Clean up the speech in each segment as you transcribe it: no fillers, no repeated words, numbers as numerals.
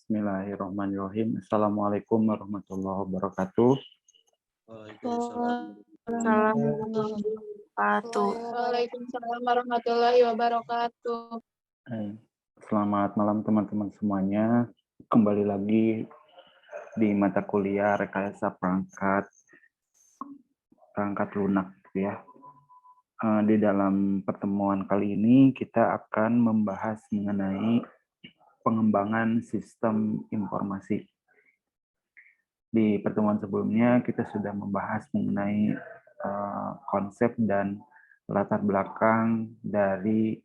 Bismillahirrahmanirrahim. Assalamualaikum warahmatullahi wabarakatuh. Waalaikumsalam. Assalamualaikum warahmatullahi Waalaikumsalam warahmatullahi wabarakatuh. Selamat malam teman-teman semuanya. Kembali lagi di mata kuliah rekayasa perangkat lunak ya. Di dalam pertemuan kali ini kita akan membahas mengenai pengembangan sistem informasi. Di pertemuan sebelumnya kita sudah membahas mengenai konsep dan latar belakang dari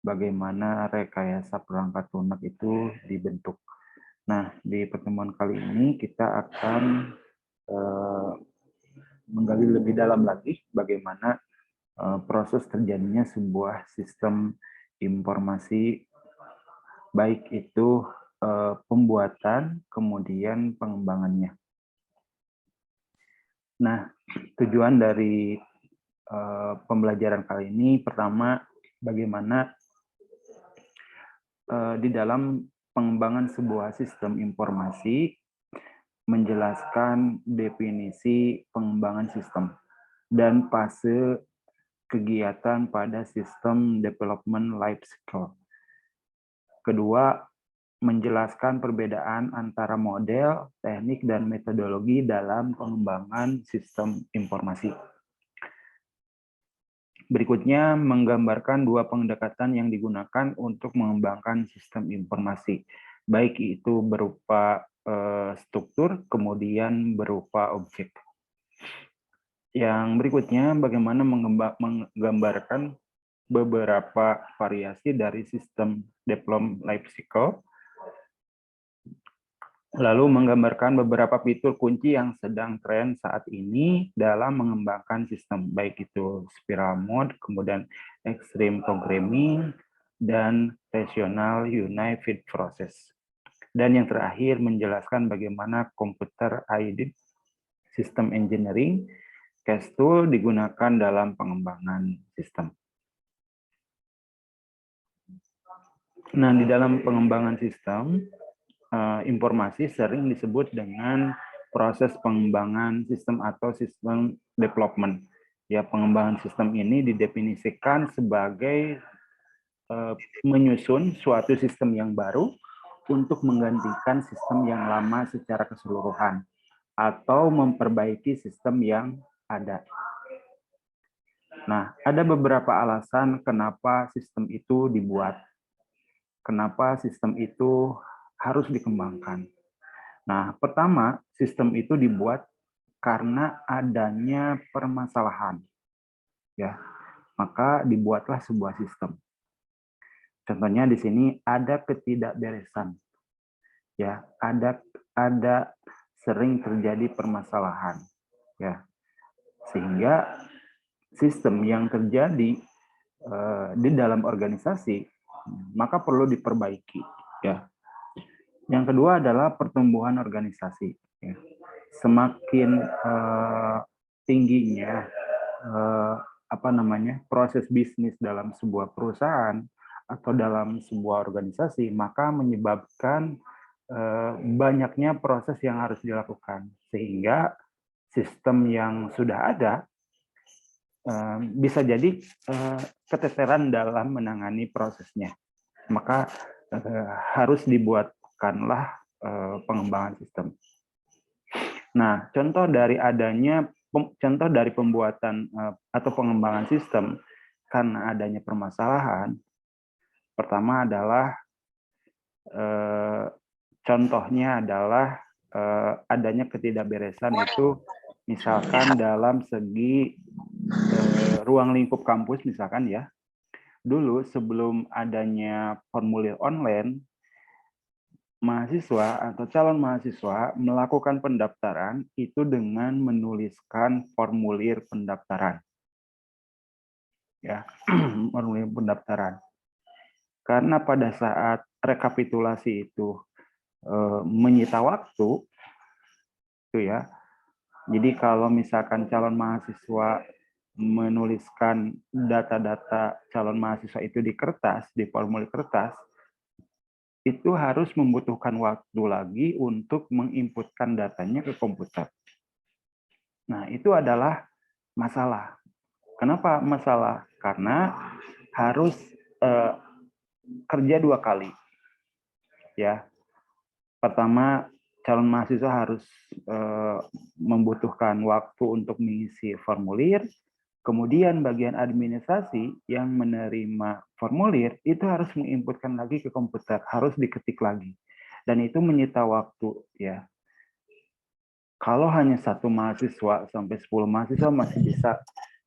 bagaimana rekayasa perangkat lunak itu dibentuk. Nah, di pertemuan kali ini kita akan menggali lebih dalam lagi bagaimana proses terjadinya sebuah sistem informasi, baik itu pembuatan, kemudian pengembangannya. Nah, tujuan dari pembelajaran kali ini pertama, bagaimana di dalam pengembangan sebuah sistem informasi menjelaskan definisi pengembangan sistem dan fase kegiatan pada sistem development life cycle. Kedua, menjelaskan perbedaan antara model, teknik, dan metodologi dalam pengembangan sistem informasi. Berikutnya, menggambarkan dua pendekatan yang digunakan untuk mengembangkan sistem informasi, baik itu berupa struktur, kemudian berupa objek. Yang berikutnya, bagaimana menggambarkan beberapa variasi dari sistem development life cycle, lalu menggambarkan beberapa fitur kunci yang sedang tren saat ini dalam mengembangkan sistem, baik itu spiral mode, kemudian extreme programming, dan rational unified process. Dan yang terakhir, menjelaskan bagaimana computer aided system engineering, CAS tool digunakan dalam pengembangan sistem. Nah, di dalam pengembangan sistem, informasi sering disebut dengan proses pengembangan sistem atau sistem development. Ya, pengembangan sistem ini didefinisikan sebagai menyusun suatu sistem yang baru untuk menggantikan sistem yang lama secara keseluruhan atau memperbaiki sistem yang ada. Nah, ada beberapa alasan kenapa sistem itu dibuat. Kenapa sistem itu harus dikembangkan. Nah, pertama, sistem itu dibuat karena adanya permasalahan. Ya, maka dibuatlah sebuah sistem. Contohnya di sini ada ketidakberesan. Ya, ada sering terjadi permasalahan. Ya. Sehingga sistem yang terjadi di dalam organisasi maka perlu diperbaiki. Ya. Yang kedua adalah pertumbuhan organisasi. Ya. Semakin tingginya proses bisnis dalam sebuah perusahaan atau dalam sebuah organisasi, maka menyebabkan banyaknya proses yang harus dilakukan, sehingga sistem yang sudah ada bisa jadi keteteran dalam menangani prosesnya. Maka harus dibuatkanlah pengembangan sistem. Nah, contoh dari pembuatan atau pengembangan sistem karena adanya permasalahan, pertama adalah contohnya adalah adanya ketidakberesan itu misalkan dalam segi ruang lingkup kampus misalkan ya. Dulu sebelum adanya formulir online, mahasiswa atau calon mahasiswa melakukan pendaftaran itu dengan menuliskan formulir pendaftaran. Ya, formulir pendaftaran. Karena pada saat rekapitulasi itu menyita waktu, itu ya. Jadi kalau misalkan calon mahasiswa menuliskan data-data calon mahasiswa itu di kertas, di formulir kertas, itu harus membutuhkan waktu lagi untuk menginputkan datanya ke komputer. Nah, itu adalah masalah. Kenapa masalah? Karena harus kerja 2 kali. Ya. Pertama, calon mahasiswa harus membutuhkan waktu untuk mengisi formulir. Kemudian bagian administrasi yang menerima formulir itu harus menginputkan lagi ke komputer, harus diketik lagi. Dan itu menyita waktu, ya. Kalau hanya 1 mahasiswa sampai 10 mahasiswa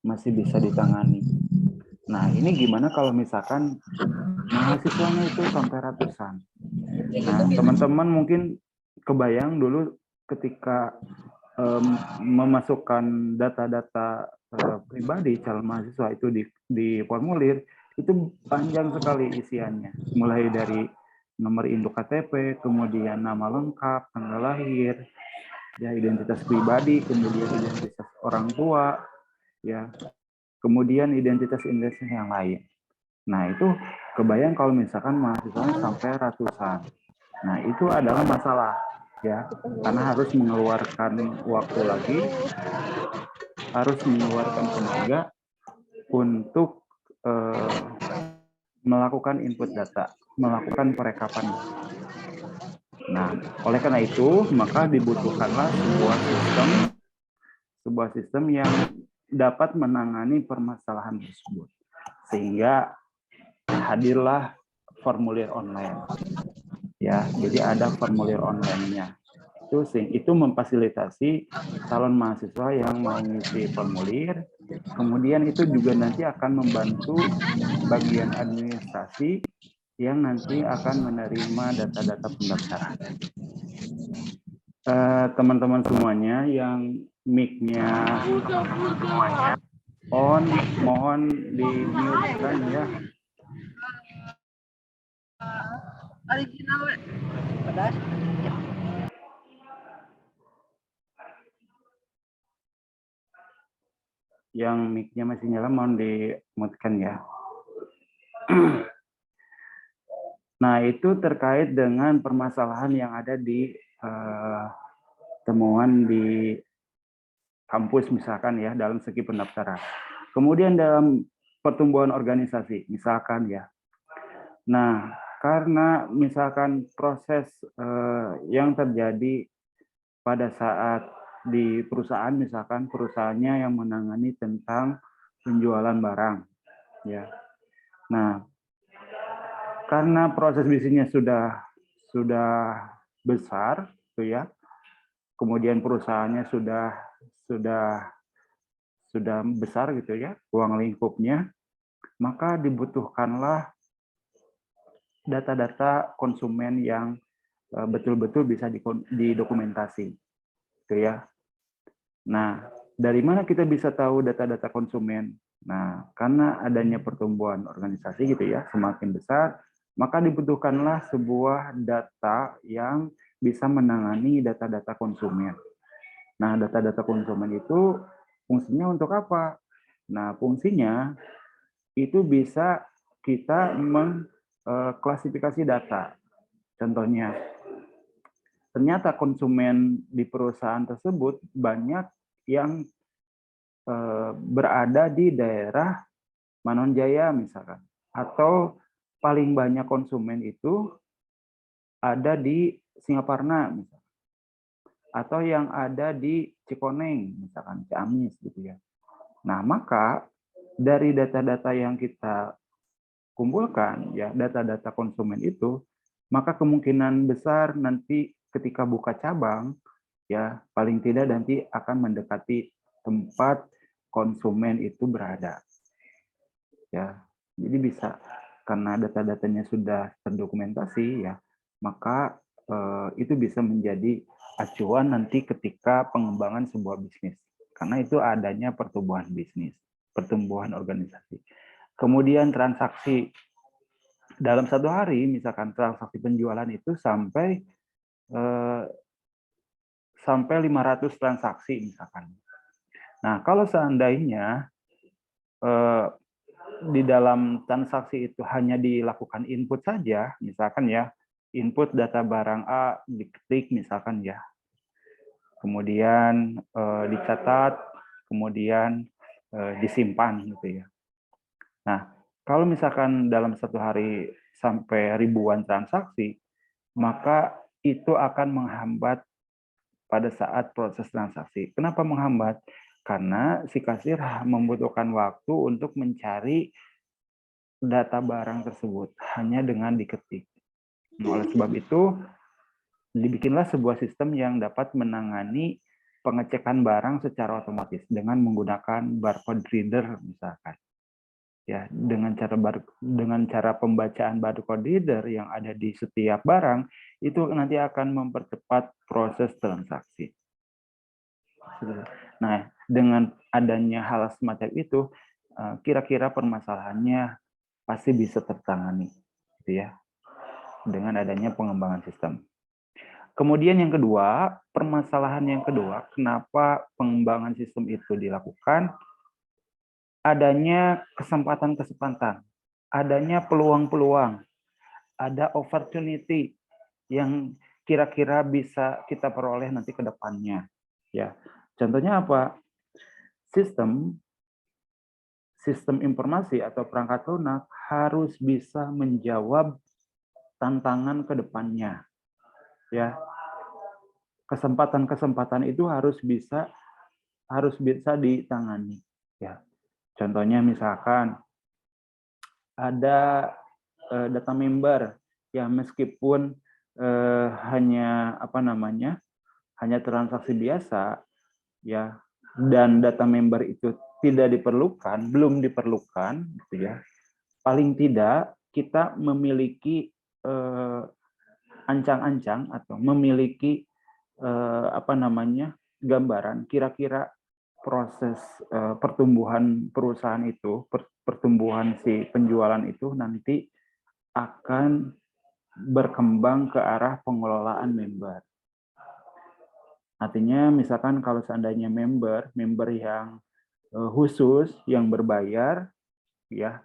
masih bisa ditangani. Nah, ini gimana kalau misalkan mahasiswanya itu sampai ratusan. Nah, teman-teman mungkin kebayang dulu ketika memasukkan data-data pribadi calon mahasiswa itu di formulir, itu panjang sekali isiannya. Mulai dari nomor induk KTP, kemudian nama lengkap, tanggal lahir, ya, identitas pribadi, kemudian identitas orang tua, ya, kemudian identitas yang lain. Nah, itu kebayang kalau misalkan mahasiswanya sampai ratusan. Nah, itu adalah masalah, ya, karena harus mengeluarkan waktu lagi, harus mengeluarkan tenaga untuk melakukan input data, melakukan perekapan. Nah, oleh karena itu, maka dibutuhkanlah sebuah sistem yang dapat menangani permasalahan tersebut. Sehingga hadirlah formulir online. Ya, jadi ada formulir online-nya. Itu memfasilitasi calon mahasiswa yang mau ngisi formulir, kemudian itu juga nanti akan membantu bagian administrasi yang nanti akan menerima data-data pendaftaran. Teman-teman semuanya yang mic-nya on, mohon di-mute-kan ya. Original, pedas. Yang mic-nya masih nyala, mohon di-mute-kan ya. Nah, itu terkait dengan permasalahan yang ada di temuan di kampus misalkan ya, dalam segi pendaftaran. Kemudian dalam pertumbuhan organisasi, misalkan ya. Nah, karena misalkan proses yang terjadi pada saat di perusahaan, misalkan perusahaannya yang menangani tentang penjualan barang, ya. Nah, karena proses bisnisnya sudah besar, tuh ya. Kemudian perusahaannya sudah besar gitu ya, uang lingkupnya, maka dibutuhkanlah data-data konsumen yang betul-betul bisa didokumentasi, gitu ya. Nah, dari mana kita bisa tahu data-data konsumen? Nah, karena adanya pertumbuhan organisasi gitu ya, semakin besar, maka dibutuhkanlah sebuah data yang bisa menangani data-data konsumen. Nah, data-data konsumen itu fungsinya untuk apa? Nah, fungsinya itu bisa kita mengklasifikasi data. Contohnya, ternyata konsumen di perusahaan tersebut banyak yang berada di daerah Manonjaya misalkan, atau paling banyak konsumen itu ada di Singaparna misalkan, atau yang ada di Cikoneng misalkan, Ciamis gitu ya. Nah, maka dari data-data yang kita kumpulkan ya, data-data konsumen itu, maka kemungkinan besar nanti ketika buka cabang ya, paling tidak nanti akan mendekati tempat konsumen itu berada. Ya, jadi bisa karena data-datanya sudah terdokumentasi ya, maka itu bisa menjadi acuan nanti ketika pengembangan sebuah bisnis. Karena itu adanya pertumbuhan bisnis, pertumbuhan organisasi. Kemudian transaksi dalam satu hari, misalkan transaksi penjualan itu sampai 500 transaksi misalkan. Nah, kalau seandainya di dalam transaksi itu hanya dilakukan input saja, misalkan ya, input data barang A diketik misalkan ya, kemudian dicatat, kemudian disimpan gitu ya. Nah, kalau misalkan dalam satu hari sampai ribuan transaksi, maka itu akan menghambat pada saat proses transaksi. Kenapa menghambat? Karena si kasir membutuhkan waktu untuk mencari data barang tersebut hanya dengan diketik. Oleh sebab itu, dibikinlah sebuah sistem yang dapat menangani pengecekan barang secara otomatis dengan menggunakan barcode reader misalkan. Ya, dengan cara pembacaan barcode reader yang ada di setiap barang itu nanti akan mempercepat proses transaksi. Nah, dengan adanya hal semacam itu, kira-kira permasalahannya pasti bisa tertangani, gitu ya, dengan adanya pengembangan sistem. Kemudian yang kedua, permasalahan yang kedua, kenapa pengembangan sistem itu dilakukan? Adanya kesempatan-kesempatan, adanya peluang-peluang, ada opportunity yang kira-kira bisa kita peroleh nanti ke depannya. Ya, contohnya apa? Sistem informasi atau perangkat lunak harus bisa menjawab tantangan ke depannya. Ya, kesempatan-kesempatan itu harus bisa ditangani. Ya, contohnya misalkan ada data member yang meskipun hanya hanya transaksi biasa, ya, dan data member itu belum diperlukan, gitu ya. Paling tidak kita memiliki ancang-ancang atau memiliki gambaran kira-kira proses pertumbuhan perusahaan itu, pertumbuhan si penjualan itu nanti akan berkembang ke arah pengelolaan member. Artinya misalkan kalau seandainya member yang khusus yang berbayar, ya,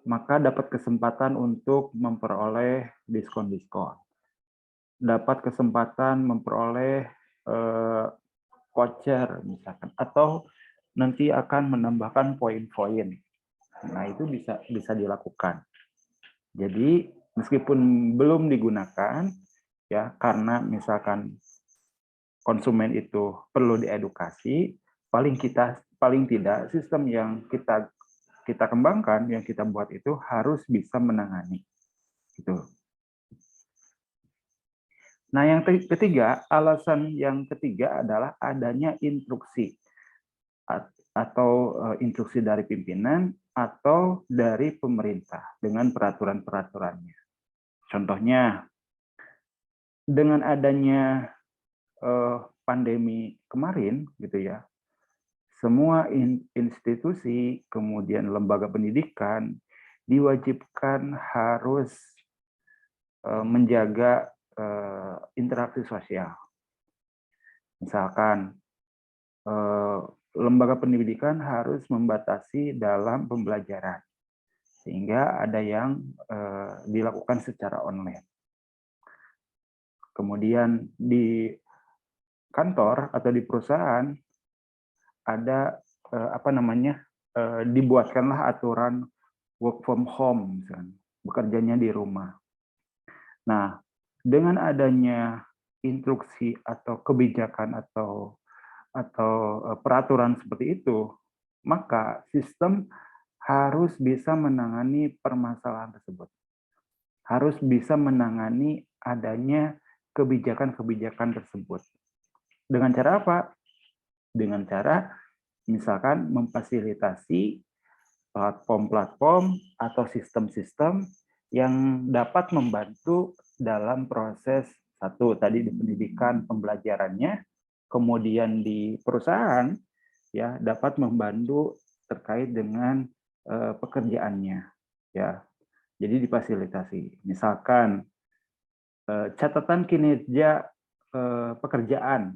maka dapat kesempatan untuk memperoleh diskon-diskon. Dapat kesempatan memperoleh voucher misalkan, atau nanti akan menambahkan poin-poin. Nah, itu bisa dilakukan. Jadi meskipun belum digunakan, ya, karena misalkan konsumen itu perlu diedukasi, paling tidak sistem yang kita kembangkan, yang kita buat itu harus bisa menangani. Gitu. Nah, yang ketiga, alasan yang ketiga adalah adanya instruksi atau instruksi dari pimpinan atau dari pemerintah dengan peraturan-peraturannya. Contohnya, dengan adanya pandemi kemarin, gitu ya, semua institusi, kemudian lembaga pendidikan diwajibkan harus menjaga interaksi sosial. Misalkan lembaga pendidikan harus membatasi dalam pembelajaran, sehingga ada yang dilakukan secara online. Kemudian di kantor atau di perusahaan ada dibuatkanlah aturan work from home, misalnya, bekerjanya di rumah. Nah, dengan adanya instruksi atau kebijakan atau peraturan seperti itu, maka sistem harus bisa menangani permasalahan tersebut. Harus bisa menangani adanya kebijakan-kebijakan tersebut. Dengan cara apa? Dengan cara misalkan memfasilitasi platform-platform atau sistem-sistem yang dapat membantu dalam proses satu tadi di pendidikan pembelajarannya, kemudian di perusahaan, ya, dapat membantu terkait dengan pekerjaannya, ya. Jadi difasilitasi. Misalkan catatan kinerja pekerjaan,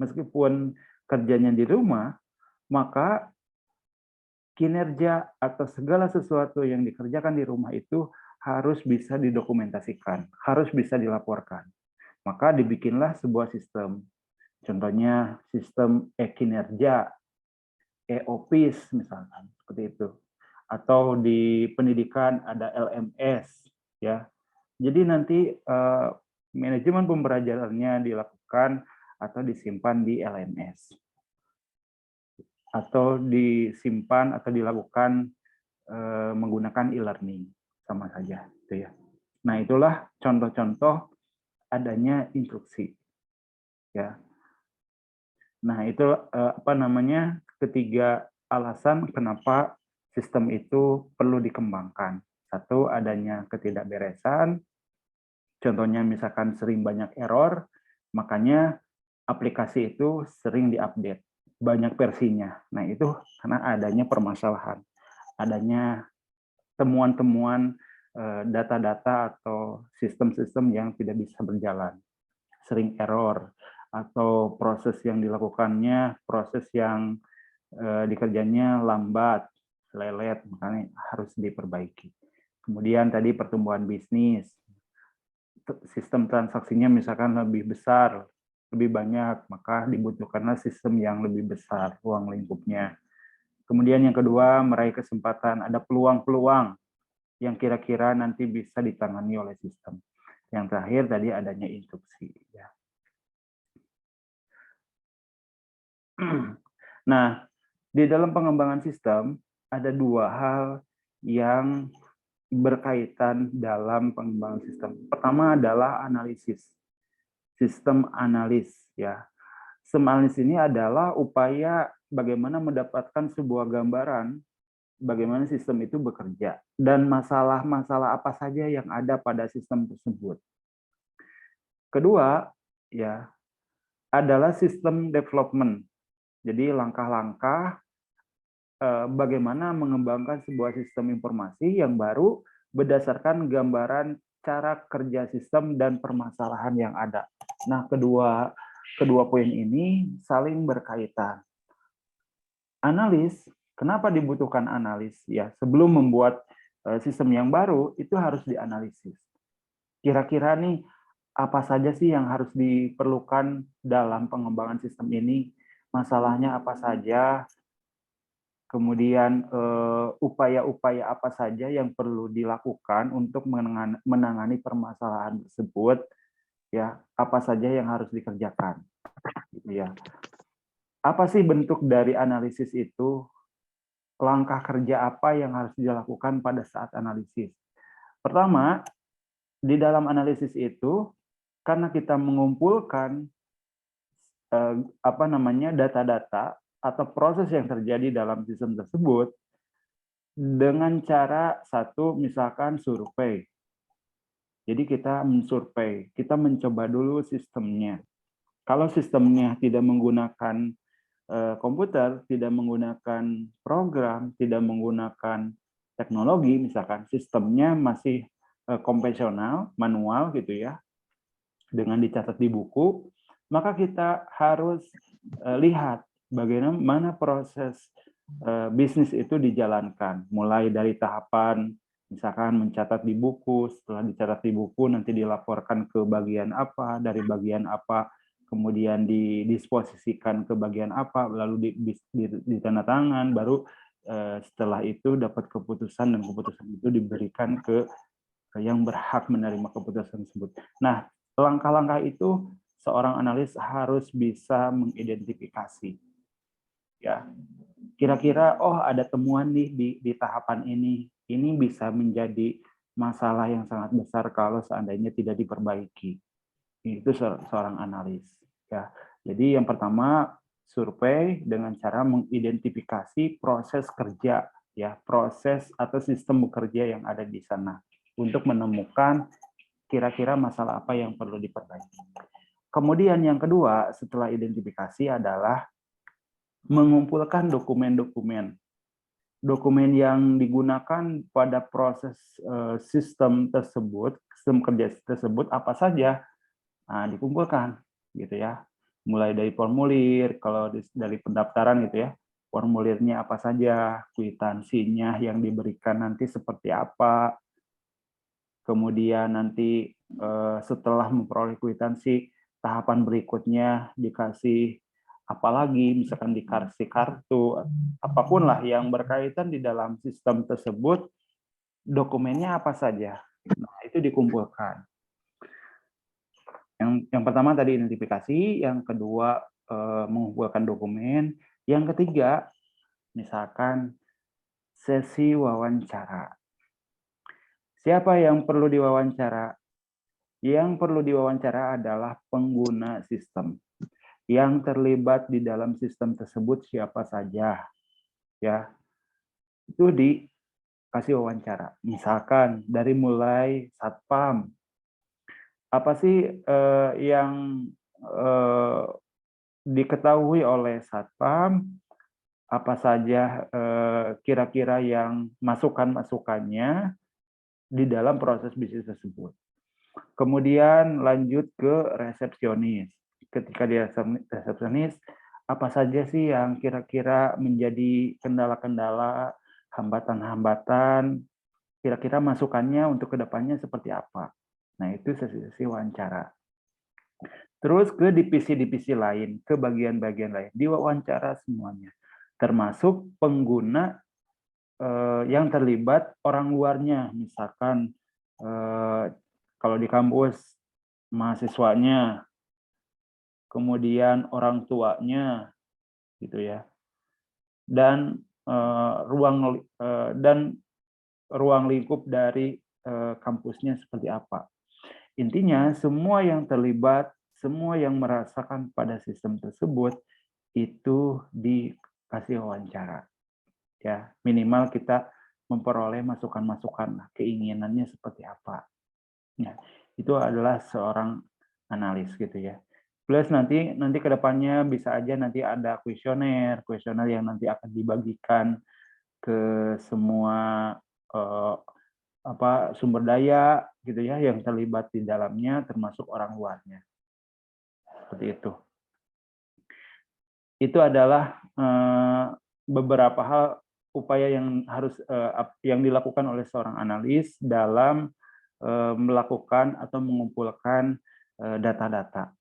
meskipun kerjanya di rumah, maka kinerja atau segala sesuatu yang dikerjakan di rumah itu harus bisa didokumentasikan, harus bisa dilaporkan. Maka dibikinlah sebuah sistem. Contohnya sistem e-kinerja, e-office misalkan, seperti itu. Atau di pendidikan ada LMS, ya. Jadi nanti manajemen pembelajarannya dilakukan atau disimpan di LMS. Atau disimpan atau dilakukan menggunakan e-learning, sama saja. Gitu ya. Nah, itulah contoh-contoh adanya instruksi. Ya. Nah, itu ketiga alasan kenapa sistem itu perlu dikembangkan. Satu, adanya ketidakberesan. Contohnya misalkan sering banyak error, makanya aplikasi itu sering diupdate, banyak versinya. Nah, itu karena adanya permasalahan, adanya temuan-temuan data-data atau sistem-sistem yang tidak bisa berjalan, sering error, atau proses yang dilakukannya, proses yang dikerjanya lambat, lelet, makanya harus diperbaiki. Kemudian tadi pertumbuhan bisnis, sistem transaksinya misalkan lebih besar, lebih banyak, maka dibutuhkanlah sistem yang lebih besar ruang lingkupnya. Kemudian yang kedua, meraih kesempatan, ada peluang-peluang yang kira-kira nanti bisa ditangani oleh sistem. Yang terakhir tadi adanya instruksi. Ya. Nah, di dalam pengembangan sistem ada dua hal yang berkaitan dalam pengembangan sistem. Pertama adalah analisis. Sistem analis, ya. Sistem analis ini adalah upaya bagaimana mendapatkan sebuah gambaran bagaimana sistem itu bekerja dan masalah-masalah apa saja yang ada pada sistem tersebut. Kedua, ya, adalah sistem development. Jadi langkah-langkah bagaimana mengembangkan sebuah sistem informasi yang baru berdasarkan gambaran cara kerja sistem dan permasalahan yang ada. Nah, kedua poin ini saling berkaitan. Analis, kenapa dibutuhkan analis? Ya, sebelum membuat sistem yang baru itu harus dianalisis. Kira-kira nih apa saja sih yang harus diperlukan dalam pengembangan sistem ini? Masalahnya apa saja? Kemudian upaya-upaya apa saja yang perlu dilakukan untuk menangani permasalahan tersebut? Ya, apa saja yang harus dikerjakan? Gitu ya. Apa sih bentuk dari analisis itu? Langkah kerja apa yang harus dilakukan pada saat analisis? Pertama, di dalam analisis itu, karena kita mengumpulkan data-data atau proses yang terjadi dalam sistem tersebut dengan cara satu, misalkan survei. Jadi kita mensurvei, kita mencoba dulu sistemnya. Kalau sistemnya tidak menggunakan komputer, tidak menggunakan program, tidak menggunakan teknologi, misalkan sistemnya masih konvensional, manual gitu ya, dengan dicatat di buku, maka kita harus lihat bagaimana proses bisnis itu dijalankan, mulai dari tahapan misalkan mencatat di buku, setelah dicatat di buku nanti dilaporkan ke bagian apa, dari bagian apa kemudian didisposisikan ke bagian apa, lalu ditandatangan, baru setelah itu dapat keputusan dan keputusan itu diberikan ke yang berhak menerima keputusan tersebut. Nah, langkah-langkah itu seorang analis harus bisa mengidentifikasi. Ya, kira-kira oh ada temuan nih di tahapan ini bisa menjadi masalah yang sangat besar kalau seandainya tidak diperbaiki. Itu seorang analis. Ya, jadi yang pertama survei dengan cara mengidentifikasi proses kerja, ya proses atau sistem bekerja yang ada di sana untuk menemukan kira-kira masalah apa yang perlu diperbaiki. Kemudian yang kedua setelah identifikasi adalah mengumpulkan dokumen-dokumen. Dokumen yang digunakan pada proses sistem tersebut, sistem kerja tersebut apa saja, nah, dikumpulkan gitu ya. Mulai dari formulir, kalau dari pendaftaran gitu ya, formulirnya apa saja, kwitansinya yang diberikan nanti seperti apa, kemudian nanti setelah memperoleh kwitansi, tahapan berikutnya dikasih apalagi, misalkan dikasih kartu, apapun lah yang berkaitan di dalam sistem tersebut, dokumennya apa saja. Nah, itu dikumpulkan. Yang pertama tadi identifikasi, yang kedua mengumpulkan dokumen, yang ketiga misalkan sesi wawancara. Siapa yang perlu diwawancara? Yang perlu diwawancara adalah pengguna sistem. Yang terlibat di dalam sistem tersebut siapa saja, ya, itu dikasih wawancara. Misalkan dari mulai satpam, apa sih yang diketahui oleh satpam, apa saja kira-kira yang masukan-masukannya di dalam proses bisnis tersebut. Kemudian lanjut ke resepsionis. Ketika dia resepsionis, apa saja sih yang kira-kira menjadi kendala-kendala, hambatan-hambatan, kira-kira masukannya untuk kedepannya seperti apa. Nah, itu sesi wawancara. Terus ke divisi-divisi lain, ke bagian-bagian lain, diwawancara semuanya. Termasuk pengguna yang terlibat orang luarnya, misalkan kalau di kampus mahasiswanya, kemudian orang tuanya, gitu ya, dan ruang lingkup dari kampusnya seperti apa. Intinya semua yang terlibat, semua yang merasakan pada sistem tersebut itu dikasih wawancara. Ya, minimal kita memperoleh masukan-masukan, keinginannya seperti apa. Ya, itu adalah seorang analis gitu ya. Plus nanti ke depannya bisa aja nanti ada kuesioner yang nanti akan dibagikan ke semua sumber daya gitu ya yang terlibat di dalamnya, termasuk orang luarnya. Seperti itu. Itu adalah beberapa hal upaya yang harus yang dilakukan oleh seorang analis dalam melakukan atau mengumpulkan data-data.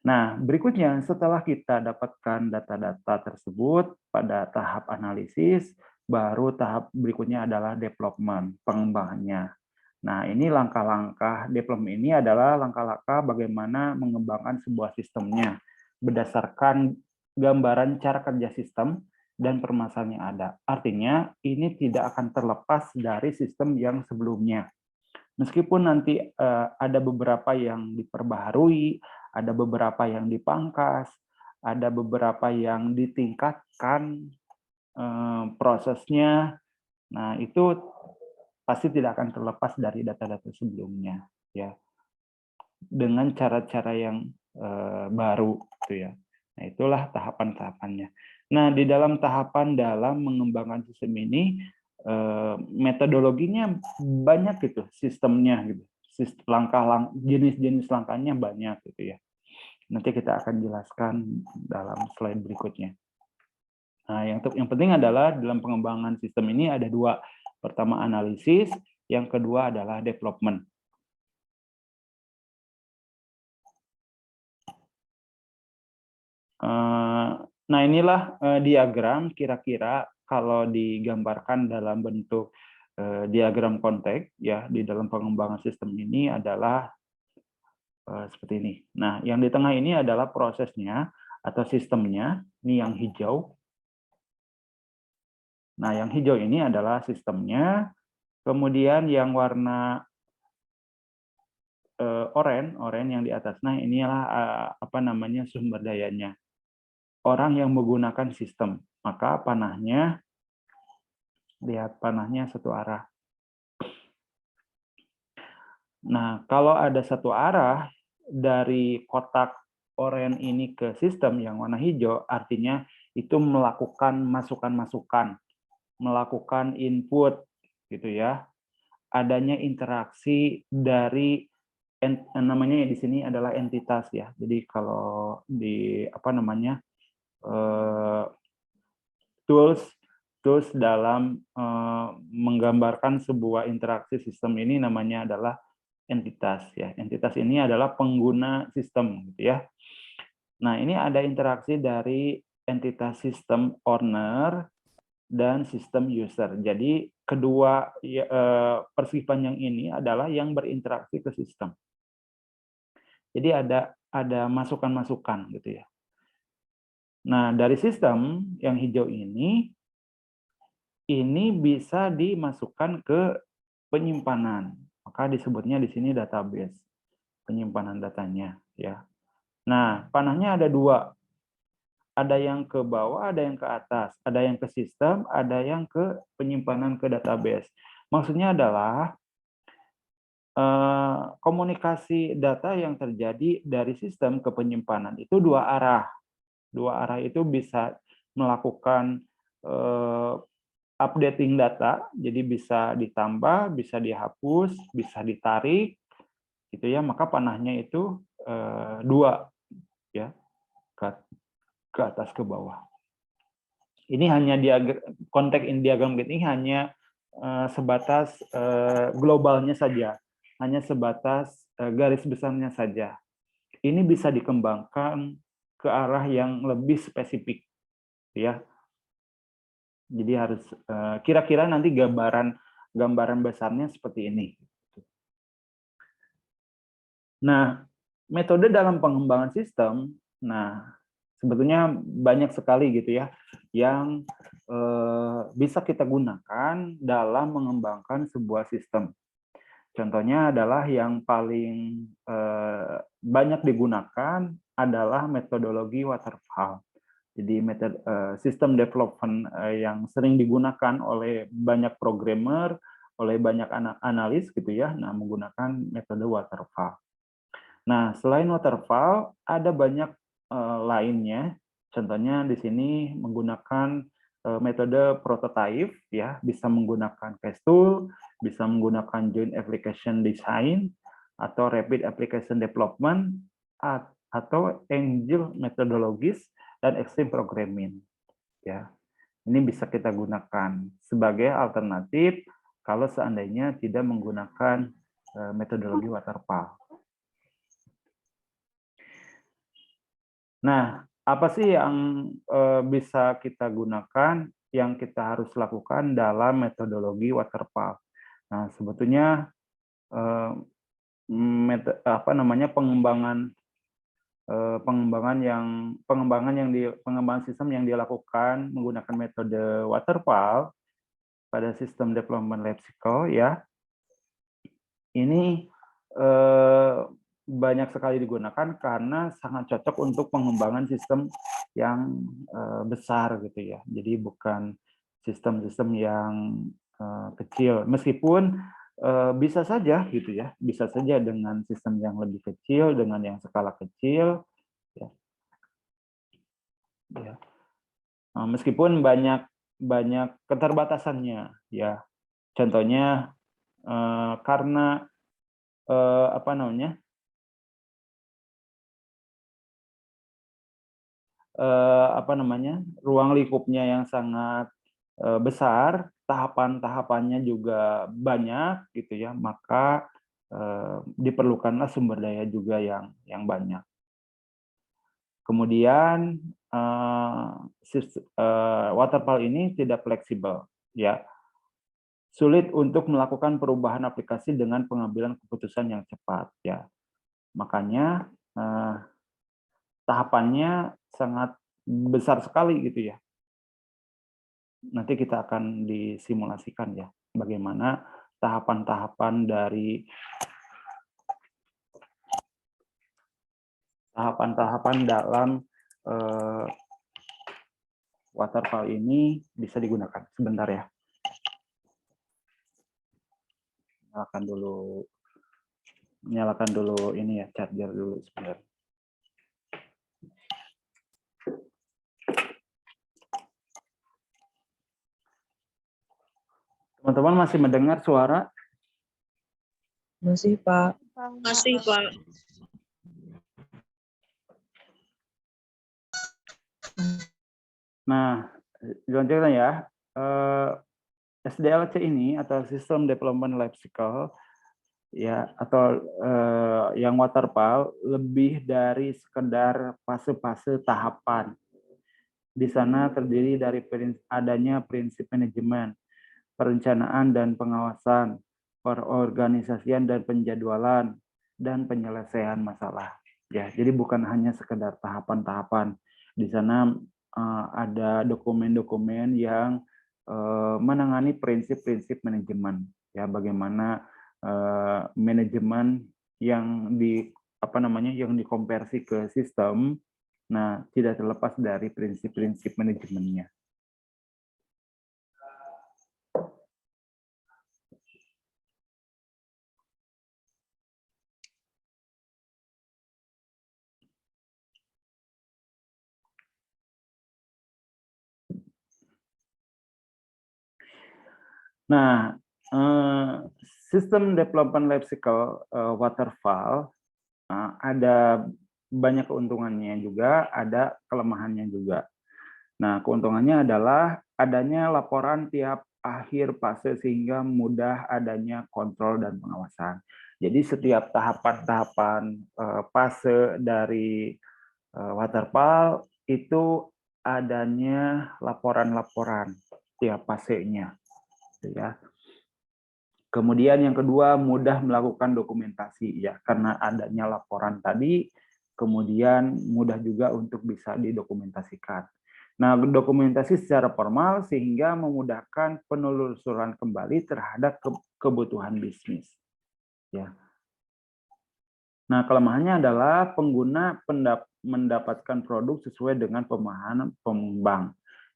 Nah, berikutnya setelah kita dapatkan data-data tersebut pada tahap analisis, baru tahap berikutnya adalah development, pengembangannya. Nah, ini langkah-langkah development ini adalah langkah-langkah bagaimana mengembangkan sebuah sistemnya berdasarkan gambaran cara kerja sistem dan permasalahan yang ada. Artinya, ini tidak akan terlepas dari sistem yang sebelumnya. Meskipun nanti ada beberapa yang diperbaharui, ada beberapa yang dipangkas, ada beberapa yang ditingkatkan prosesnya. Nah, itu pasti tidak akan terlepas dari data-data sebelumnya, ya. Dengan cara-cara yang baru, gitu ya. Nah, itulah tahapan-tahapannya. Nah, di dalam tahapan dalam mengembangkan sistem ini, metodologinya banyak gitu, sistemnya gitu, jenis-jenis langkahnya banyak gitu ya. Nanti kita akan jelaskan dalam slide berikutnya. Nah, yang penting adalah dalam pengembangan sistem ini ada dua. Pertama analisis, yang kedua adalah development. Nah, inilah diagram kira-kira kalau digambarkan dalam bentuk diagram konteks ya di dalam pengembangan sistem ini adalah seperti ini. Nah, yang di tengah ini adalah prosesnya atau sistemnya, ini yang hijau. Nah, yang hijau ini adalah sistemnya, kemudian yang warna oranye yang di atas. Nah, inilah apa namanya sumber dayanya. Orang yang menggunakan sistem, maka panahnya, lihat panahnya satu arah. Nah, kalau ada satu arah dari kotak oranye ini ke sistem yang warna hijau, artinya itu melakukan masukan-masukan, melakukan input, gitu ya. Adanya interaksi dari namanya di sini adalah entitas ya. Jadi kalau di apa namanya tools dalam menggambarkan sebuah interaksi sistem ini namanya adalah entitas ya. Entitas ini adalah pengguna sistem gitu ya. Nah, ini ada interaksi dari entitas sistem owner dan sistem user. Jadi kedua persegi panjang ini adalah yang berinteraksi ke sistem. Jadi ada masukan-masukan gitu ya. Nah, dari sistem yang hijau ini bisa dimasukkan ke penyimpanan. Maka disebutnya di sini database, penyimpanan datanya ya. Nah, panahnya ada dua. Ada yang ke bawah, ada yang ke atas, ada yang ke sistem, ada yang ke penyimpanan ke database. Maksudnya adalah komunikasi data yang terjadi dari sistem ke penyimpanan itu dua arah. Dua arah itu bisa melakukan updating data, jadi bisa ditambah, bisa dihapus, bisa ditarik, gitu ya. Maka panahnya itu dua, ya, ke atas ke bawah. Ini hanya konteks in diagram ini hanya sebatas globalnya saja, hanya sebatas garis besarnya saja. Ini bisa dikembangkan ke arah yang lebih spesifik, ya. Jadi harus kira-kira nanti gambaran besarnya seperti ini. Nah, metode dalam pengembangan sistem, nah sebetulnya banyak sekali gitu ya yang bisa kita gunakan dalam mengembangkan sebuah sistem. Contohnya adalah yang paling banyak digunakan adalah metodologi waterfall. Jadi metode sistem development yang sering digunakan oleh banyak programmer, oleh banyak analis gitu ya, nah menggunakan metode waterfall. Nah, selain waterfall ada banyak lainnya. Contohnya di sini menggunakan metode prototype ya, bisa menggunakan case tool, bisa menggunakan joint application design atau rapid application development atau angel methodologies dan extreme programming ya. Ini bisa kita gunakan sebagai alternatif kalau seandainya tidak menggunakan metodologi waterfall. Nah, apa sih yang bisa kita gunakan, yang kita harus lakukan dalam metodologi waterfall? Nah, sebetulnya pengembangan sistem yang dilakukan menggunakan metode waterfall pada sistem development life cycle ya. Ini banyak sekali digunakan karena sangat cocok untuk pengembangan sistem yang besar gitu ya. Jadi bukan sistem-sistem yang kecil, meskipun bisa saja gitu ya, bisa saja dengan sistem yang lebih kecil, dengan yang skala kecil, ya. Ya. Meskipun banyak keterbatasannya ya. Contohnya karena ruang lingkupnya yang sangat besar, tahapan-tahapannya juga banyak gitu ya, maka diperlukanlah sumber daya juga yang banyak. Kemudian waterfall ini tidak fleksibel ya. Sulit untuk melakukan perubahan aplikasi dengan pengambilan keputusan yang cepat ya. Makanya tahapannya sangat besar sekali gitu ya. Nanti kita akan disimulasikan ya bagaimana tahapan-tahapan dalam waterfall ini bisa digunakan. Sebentar ya. Nyalakan dulu ini ya, charger dulu sebentar. Teman-teman masih mendengar suara? Masih, Pak. Masih, Pak. Nah, dilanjutkan ya. SDLC ini atau System Development Life Cycle ya atau yang waterfall lebih dari sekedar fase-fase tahapan. Di sana terdiri dari adanya prinsip manajemen, perencanaan dan pengawasan, perorganisasian dan penjadwalan, dan penyelesaian masalah. Ya, jadi bukan hanya sekedar tahapan-tahapan. Di sana ada dokumen-dokumen yang menangani prinsip-prinsip manajemen. Ya, bagaimana manajemen yang yang dikonversi ke sistem. Nah, tidak terlepas dari prinsip-prinsip manajemennya. Nah, sistem development life cycle waterfall ada banyak keuntungannya juga, ada kelemahannya juga. Nah, keuntungannya adalah adanya laporan tiap akhir fase sehingga mudah adanya kontrol dan pengawasan. Jadi setiap tahapan-tahapan fase dari waterfall itu adanya laporan-laporan tiap fasenya. Ya. Kemudian yang kedua, mudah melakukan dokumentasi ya, karena adanya laporan tadi, kemudian mudah juga untuk bisa didokumentasikan. Nah, dokumentasi secara formal sehingga memudahkan penelusuran kembali terhadap kebutuhan bisnis. Ya. Nah, kelemahannya adalah pengguna mendapatkan produk sesuai dengan pemahaman pengembang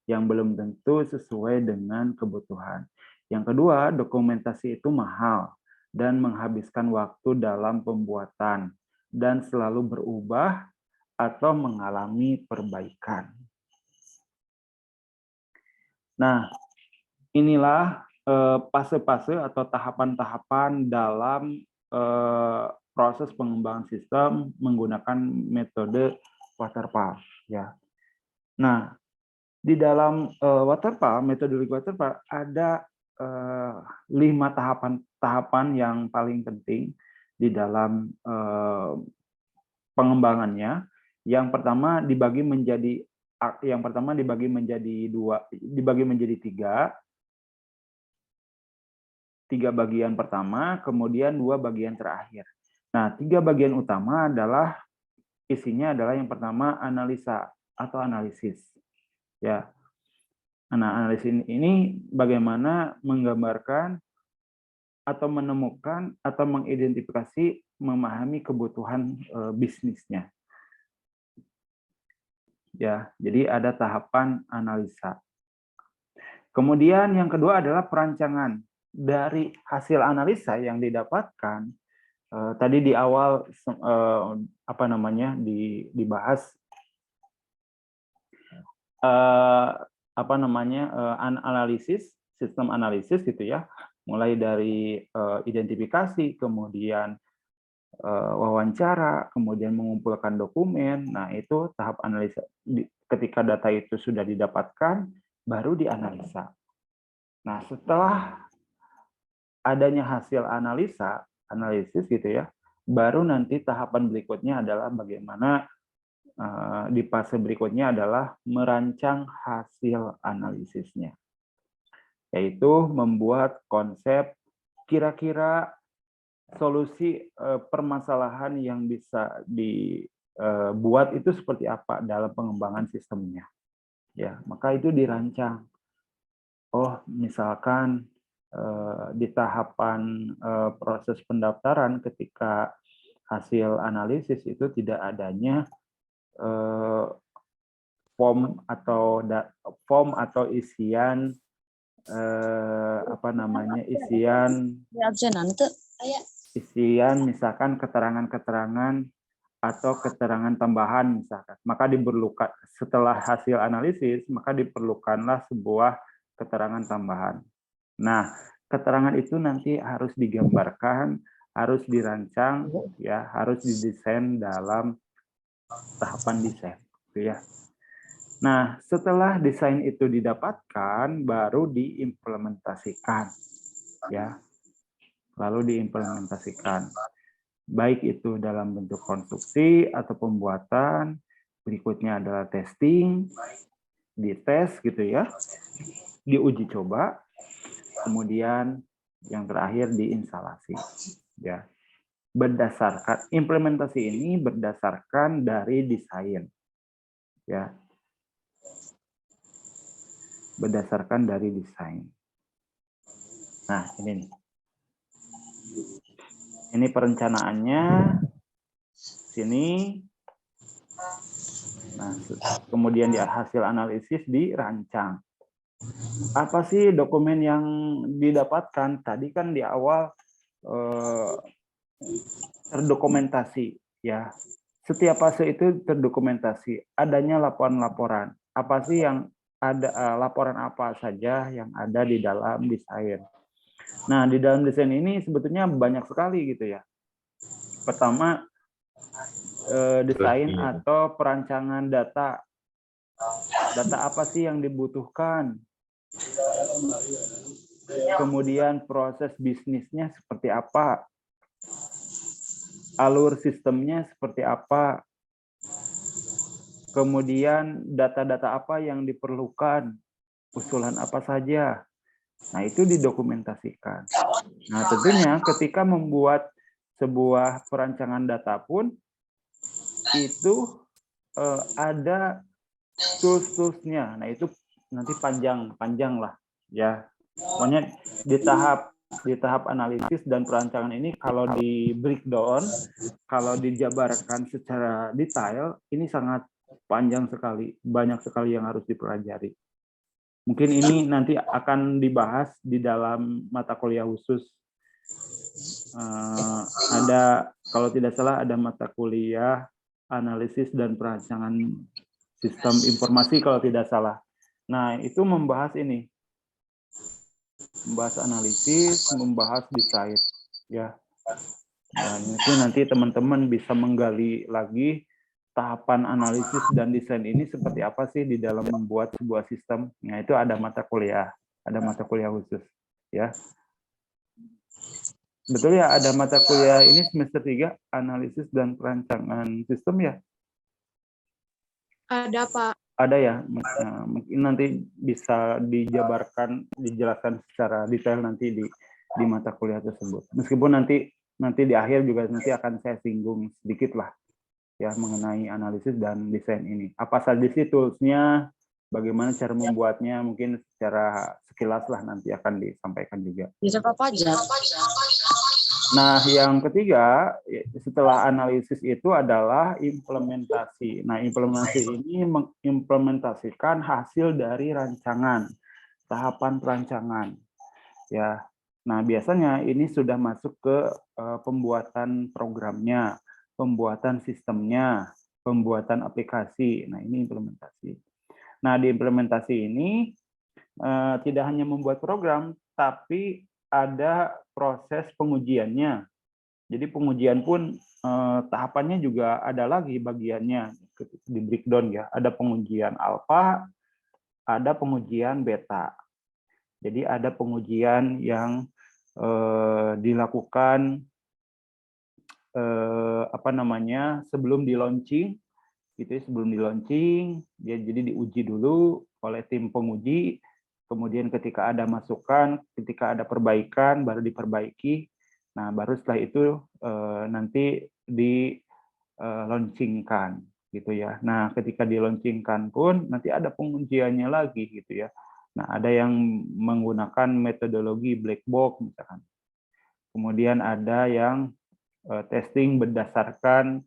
yang belum tentu sesuai dengan kebutuhan. Yang kedua, dokumentasi itu mahal dan menghabiskan waktu dalam pembuatan dan selalu berubah atau mengalami perbaikan. Nah, inilah fase-fase atau tahapan-tahapan dalam proses pengembangan sistem menggunakan metode waterfall. Ya. Nah, di dalam waterfall, metodologi waterfall ada 5 tahapan yang paling penting di dalam pengembangannya. Yang pertama dibagi menjadi 3 bagian pertama, kemudian 2 bagian terakhir. Nah, 3 bagian utama adalah isinya adalah yang pertama analisa atau analisis. Ya. Nah, analisis ini bagaimana menggambarkan atau menemukan atau mengidentifikasi, memahami kebutuhan bisnisnya. Ya, jadi ada tahapan analisa. Kemudian yang kedua adalah perancangan. Dari hasil analisa yang didapatkan tadi di awal dibahas analisis, sistem analisis gitu ya, mulai dari identifikasi, kemudian wawancara, kemudian mengumpulkan dokumen. Nah, itu tahap analisa. Ketika data itu sudah didapatkan, baru dianalisa. Nah, setelah adanya hasil analisis gitu ya, baru nanti tahapan berikutnya adalah bagaimana di fase berikutnya adalah merancang hasil analisisnya, yaitu membuat konsep kira-kira solusi permasalahan yang bisa dibuat itu seperti apa dalam pengembangan sistemnya. Ya, maka itu dirancang. Oh, misalkan di tahapan proses pendaftaran ketika hasil analisis itu tidak adanya form atau isian isian misalkan keterangan-keterangan atau keterangan tambahan misalkan, maka diperlukan setelah hasil analisis maka diperlukanlah sebuah keterangan tambahan. Nah, keterangan itu nanti harus digambarkan, harus dirancang, ya, harus didesain dalam tahapan desain, gitu ya. Nah, setelah desain itu didapatkan, baru diimplementasikan, ya, lalu diimplementasikan. Baik itu dalam bentuk konstruksi atau pembuatan, berikutnya adalah testing, dites gitu ya, diuji coba, kemudian yang terakhir diinstalasi, ya. Berdasarkan implementasi ini berdasarkan dari desain, ya. Berdasarkan dari desain. Nah, ini nih. Ini perencanaannya sini. Nah, kemudian di hasil analisis dirancang. Apa sih dokumen yang didapatkan? Tadi kan di awal terdokumentasi, ya. Setiap fase itu terdokumentasi. Adanya laporan-laporan. Apa sih yang ada, laporan apa saja yang ada di dalam desain. Nah, di dalam desain ini sebetulnya banyak sekali gitu ya. Pertama, desain atau perancangan data. Data apa sih yang dibutuhkan? Kemudian proses bisnisnya seperti apa? Alur sistemnya seperti apa? Kemudian data-data apa yang diperlukan? Usulan apa saja? Nah, itu didokumentasikan. Nah, tentunya ketika membuat sebuah perancangan data pun, itu ada tools-toolsnya. Nah, itu nanti panjang lah, ya. Pokoknya di tahap analisis dan perancangan ini kalau di breakdown, kalau dijabarkan secara detail, ini sangat panjang sekali, banyak sekali yang harus dipelajari. Mungkin ini nanti akan dibahas di dalam mata kuliah khusus. Ada, kalau tidak salah, ada mata kuliah analisis dan perancangan sistem informasi kalau tidak salah. Nah, itu membahas ini, membahas analisis, membahas desain, ya. Nah, itu nanti teman-teman bisa menggali lagi tahapan analisis dan desain ini seperti apa sih di dalam membuat sebuah sistem. Nah, itu ada mata kuliah khusus, ya. Betul ya, ada mata kuliah ini semester 3, analisis dan perancangan sistem ya? Ada, Pak. Ada ya, mungkin nanti bisa dijelaskan secara detail nanti di mata kuliah tersebut. Meskipun nanti di akhir juga nanti akan saya singgung sedikit lah ya mengenai analisis dan desain ini. Apa saja sih tools-nya, bagaimana cara membuatnya, mungkin secara sekilas lah nanti akan disampaikan juga. Bisa apa aja? Nah, yang ketiga, setelah analisis itu adalah implementasi. Nah, implementasi ini mengimplementasikan hasil dari rancangan, tahapan perancangan. Ya, nah biasanya ini sudah masuk ke pembuatan programnya, pembuatan sistemnya, pembuatan aplikasi. Nah, ini implementasi. Nah, di implementasi ini tidak hanya membuat program, tapi ada proses pengujiannya. Jadi pengujian pun tahapannya juga ada lagi bagiannya di breakdown ya. Ada pengujian alpha, ada pengujian beta. Jadi ada pengujian yang dilakukan sebelum di launching, gitu ya, sebelum di launching dia jadi diuji dulu oleh tim penguji. Kemudian ketika ada masukan, ketika ada perbaikan, baru diperbaiki. Nah, baru setelah itu nanti di launchingkan, gitu ya. Nah, ketika di launchingkan pun nanti ada pengujiannya lagi, gitu ya. Nah, ada yang menggunakan metodologi black box, misalkan. Kemudian ada yang testing berdasarkan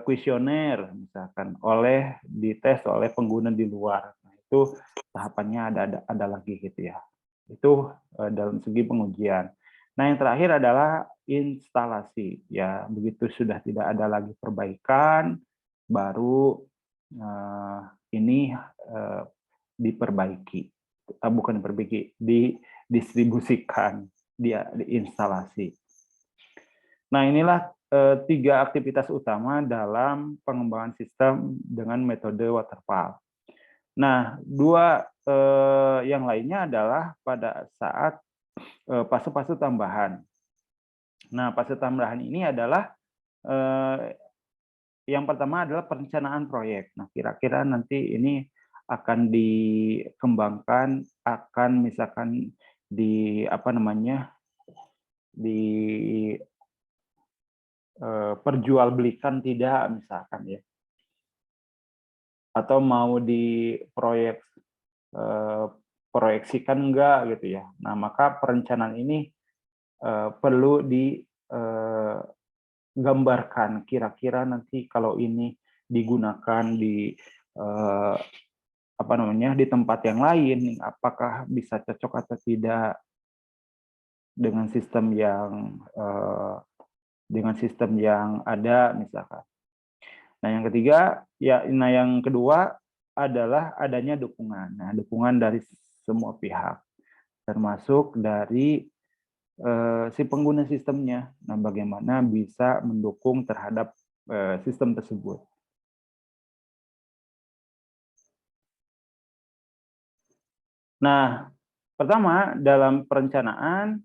kuesioner, misalkan dites oleh pengguna di luar. Nah, itu tahapannya ada lagi gitu ya. Itu dalam segi pengujian. Nah, yang terakhir adalah instalasi. Ya, begitu sudah tidak ada lagi perbaikan, baru ini diperbaiki. Bukan diperbaiki, didistribusikan, diinstalasi. Nah, inilah 3 aktivitas utama dalam pengembangan sistem dengan metode waterfall. Nah, yang lainnya adalah pada saat fase-fase tambahan. Nah, fase tambahan ini adalah yang pertama adalah perencanaan proyek. Nah, kira-kira nanti ini akan dikembangkan, akan misalkan perjualbelikan tidak misalkan ya, atau mau proyeksikan enggak gitu ya. Nah, maka perencanaan ini perlu digambarkan kira-kira nanti kalau ini digunakan di di tempat yang lain, apakah bisa cocok atau tidak dengan sistem yang ada misalkan. Nah, yang kedua adalah adanya dukungan. Nah, dukungan dari semua pihak, termasuk dari si pengguna sistemnya. Nah, bagaimana bisa mendukung terhadap sistem tersebut. Nah, pertama dalam perencanaan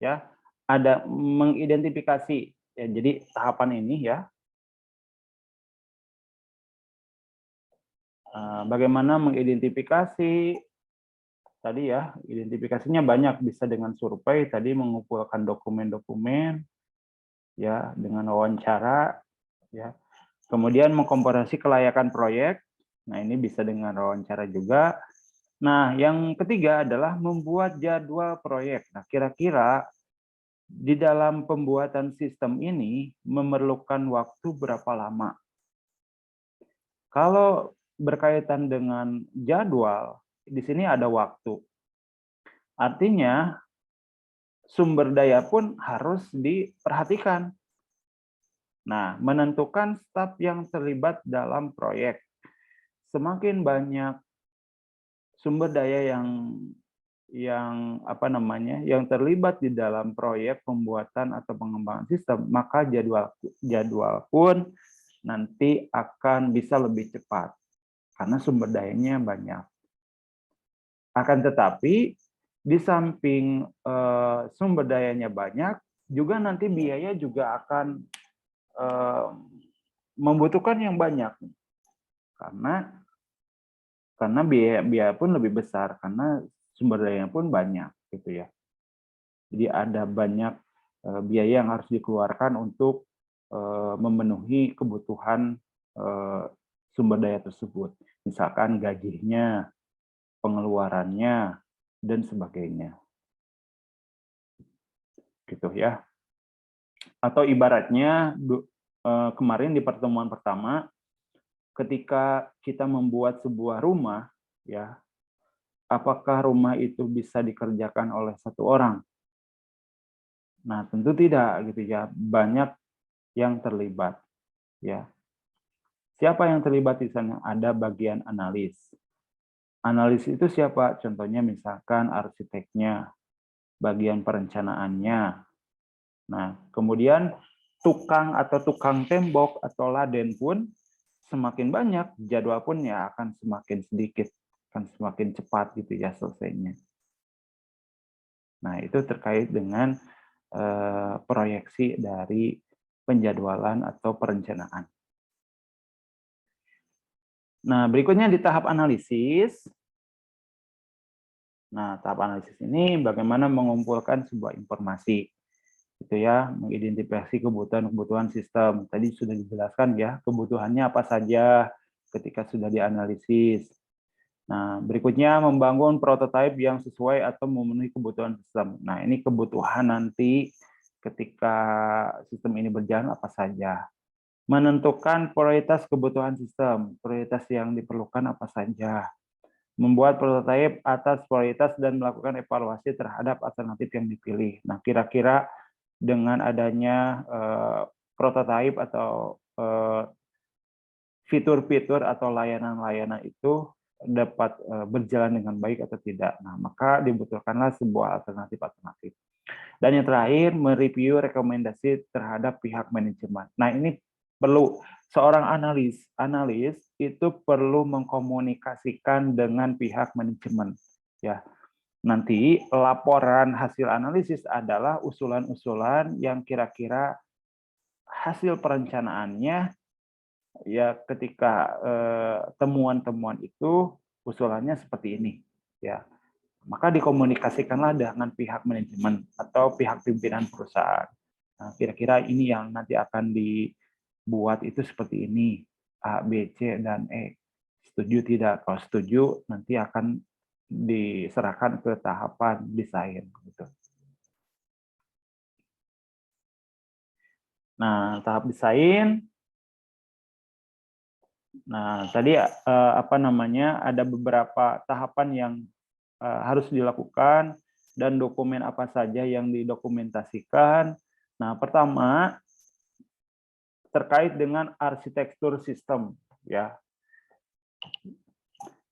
ya ada mengidentifikasi ya, jadi tahapan ini ya. Bagaimana mengidentifikasi tadi ya, identifikasinya banyak, bisa dengan survei tadi, mengumpulkan dokumen-dokumen ya, dengan wawancara ya. Kemudian mengkomparasi kelayakan proyek. Nah, ini bisa dengan wawancara juga. Nah, yang ketiga adalah membuat jadwal proyek. Nah, kira-kira di dalam pembuatan sistem ini memerlukan waktu berapa lama? Kalau berkaitan dengan jadwal, di sini ada waktu. Artinya, sumber daya pun harus diperhatikan. Nah, menentukan staf yang terlibat dalam proyek. Semakin banyak sumber daya yang terlibat di dalam proyek pembuatan atau pengembangan sistem, maka jadwal pun nanti akan bisa lebih cepat karena sumber dayanya banyak. Akan tetapi di samping sumber dayanya banyak, juga nanti biaya juga akan membutuhkan yang banyak karena biaya pun lebih besar karena sumber dayanya pun banyak gitu ya. Jadi ada banyak biaya yang harus dikeluarkan untuk memenuhi kebutuhan sumber daya tersebut. Misalkan gajinya, pengeluarannya, dan sebagainya. Gitu ya. Atau ibaratnya kemarin di pertemuan pertama, ketika kita membuat sebuah rumah, ya, apakah rumah itu bisa dikerjakan oleh satu orang? Nah, tentu tidak gitu ya. Banyak yang terlibat, ya. Siapa yang terlibat di sana? Ada bagian analis. Analis itu siapa? Contohnya misalkan arsiteknya, bagian perencanaannya. Nah, kemudian tukang tembok atau laden pun semakin banyak, jadwal pun ya akan semakin sedikit, akan semakin cepat gitu ya selesainya. Nah, itu terkait dengan proyeksi dari penjadwalan atau perencanaan. Nah, berikutnya di tahap analisis. Nah, tahap analisis ini bagaimana mengumpulkan sebuah informasi. Gitu ya, mengidentifikasi kebutuhan sistem. Tadi sudah dijelaskan ya, kebutuhannya apa saja ketika sudah dianalisis. Nah, berikutnya membangun prototipe yang sesuai atau memenuhi kebutuhan sistem. Nah, ini kebutuhan nanti ketika sistem ini berjalan apa saja. Menentukan prioritas kebutuhan sistem, prioritas yang diperlukan apa saja. Membuat prototipe atas prioritas dan melakukan evaluasi terhadap alternatif yang dipilih. Nah, kira-kira dengan adanya prototipe atau fitur-fitur atau layanan-layanan itu dapat berjalan dengan baik atau tidak. Nah, maka dibutuhkanlah sebuah alternatif. Dan yang terakhir, mereview rekomendasi terhadap pihak manajemen. Nah, ini perlu seorang analis itu perlu mengkomunikasikan dengan pihak manajemen, ya. Nanti laporan hasil analisis adalah usulan-usulan yang kira-kira hasil perencanaannya, ya, ketika temuan-temuan itu usulannya seperti ini, ya. Maka dikomunikasikanlah dengan pihak manajemen atau pihak pimpinan perusahaan. Nah, kira-kira ini yang nanti akan dibuat itu seperti ini, A, B, C, dan E. Setuju tidak? Kalau setuju, nanti akan diserahkan ke tahapan desain. Gitu. Nah, tahap desain. Nah, tadi ada beberapa tahapan yang harus dilakukan dan dokumen apa saja yang didokumentasikan. Nah, pertama terkait dengan arsitektur sistem, ya.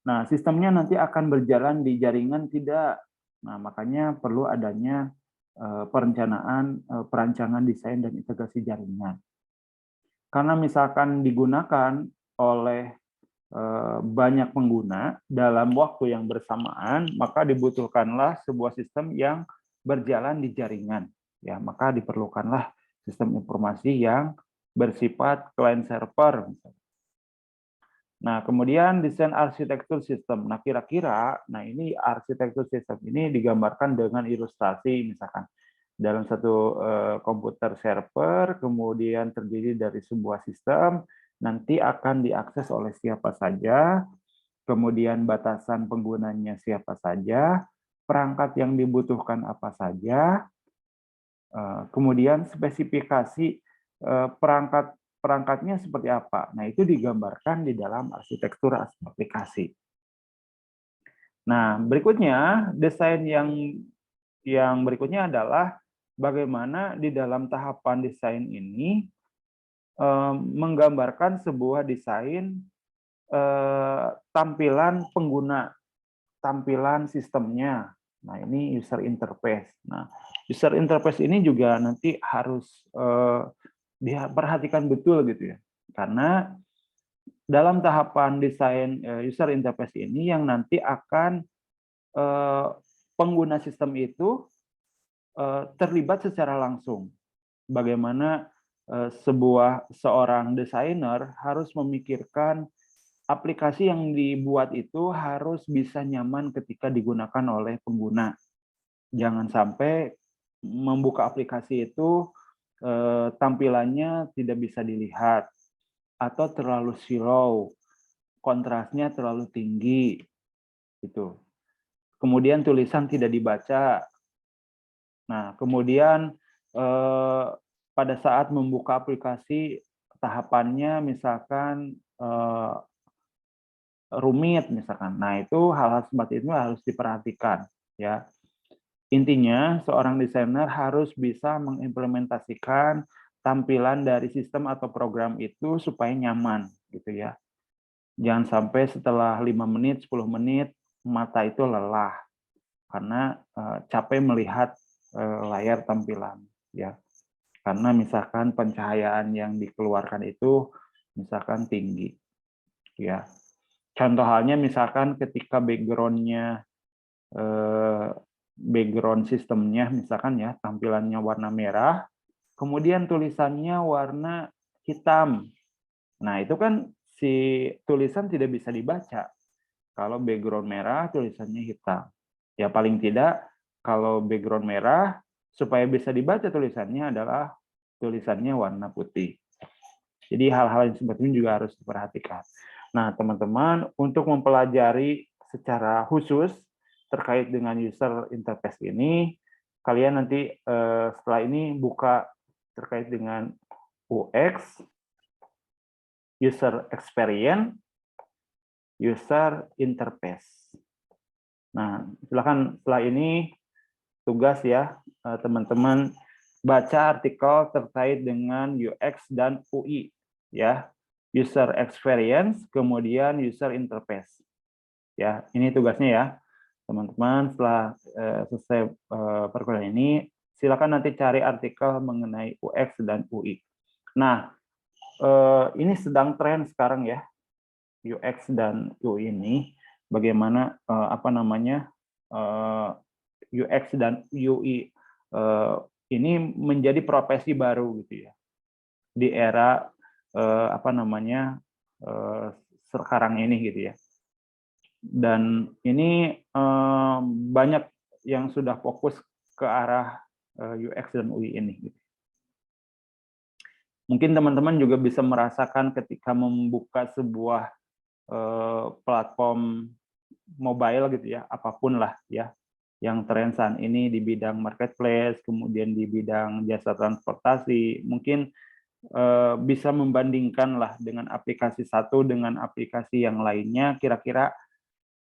Nah, sistemnya nanti akan berjalan di jaringan tidak. Nah, makanya perlu adanya perancangan desain dan integrasi jaringan. Karena misalkan digunakan oleh banyak pengguna dalam waktu yang bersamaan, maka dibutuhkanlah sebuah sistem yang berjalan di jaringan. Ya, maka diperlukanlah sistem informasi yang bersifat client server. Nah, kemudian desain arsitektur sistem. Nah, kira-kira, ini arsitektur sistem ini digambarkan dengan ilustrasi, misalkan dalam satu komputer server, kemudian terdiri dari sebuah sistem, nanti akan diakses oleh siapa saja, kemudian batasan penggunanya siapa saja, perangkat yang dibutuhkan apa saja, kemudian spesifikasi perangkatnya seperti apa. Nah, itu digambarkan di dalam arsitektur aplikasi. Nah, berikutnya, desain yang berikutnya adalah bagaimana di dalam tahapan desain ini menggambarkan sebuah desain tampilan pengguna, tampilan sistemnya. Nah, ini user interface. Nah, user interface ini juga nanti harus diperhatikan betul gitu ya. Karena dalam tahapan desain user interface ini yang nanti akan pengguna sistem itu terlibat secara langsung. Bagaimana seorang desainer harus memikirkan aplikasi yang dibuat itu harus bisa nyaman ketika digunakan oleh pengguna. Jangan sampai membuka aplikasi itu tampilannya tidak bisa dilihat atau terlalu slow, kontrasnya terlalu tinggi, gitu. Kemudian tulisan tidak dibaca. Nah, kemudian pada saat membuka aplikasi tahapannya misalkan rumit misalkan. Nah, itu hal-hal seperti itu harus diperhatikan, ya. Intinya seorang desainer harus bisa mengimplementasikan tampilan dari sistem atau program itu supaya nyaman, gitu ya. Jangan sampai setelah 5 menit, 10 menit mata itu lelah karena capek melihat layar tampilan, ya. Karena misalkan pencahayaan yang dikeluarkan itu misalkan tinggi, ya. Contoh halnya misalkan ketika background sistemnya misalkan ya tampilannya warna merah, kemudian tulisannya warna hitam. Nah, itu kan si tulisan tidak bisa dibaca kalau background merah tulisannya hitam. Ya paling tidak kalau background merah supaya bisa dibaca tulisannya adalah tulisannya warna putih. Jadi hal-hal yang seperti ini juga harus diperhatikan. Nah, teman-teman, untuk mempelajari secara khusus terkait dengan user interface ini, kalian nanti setelah ini buka terkait dengan UX, user experience, user interface. Nah, silakan setelah ini tugas ya, teman-teman baca artikel terkait dengan UX dan UI, ya. User experience, kemudian user interface. Ya, ini tugasnya ya. Teman-teman setelah selesai perkuliahan ini, silakan nanti cari artikel mengenai UX dan UI. Nah, ini sedang tren sekarang ya, UX dan UI ini. Bagaimana UX dan UI ini menjadi profesi baru gitu ya di era sekarang ini gitu ya. Dan ini banyak yang sudah fokus ke arah UX dan UI ini. Gitu. Mungkin teman-teman juga bisa merasakan ketika membuka sebuah platform mobile gitu ya, apapun lah ya, yang tren saat ini di bidang marketplace, kemudian di bidang jasa transportasi, mungkin bisa membandingkan lah dengan aplikasi satu dengan aplikasi yang lainnya, kira-kira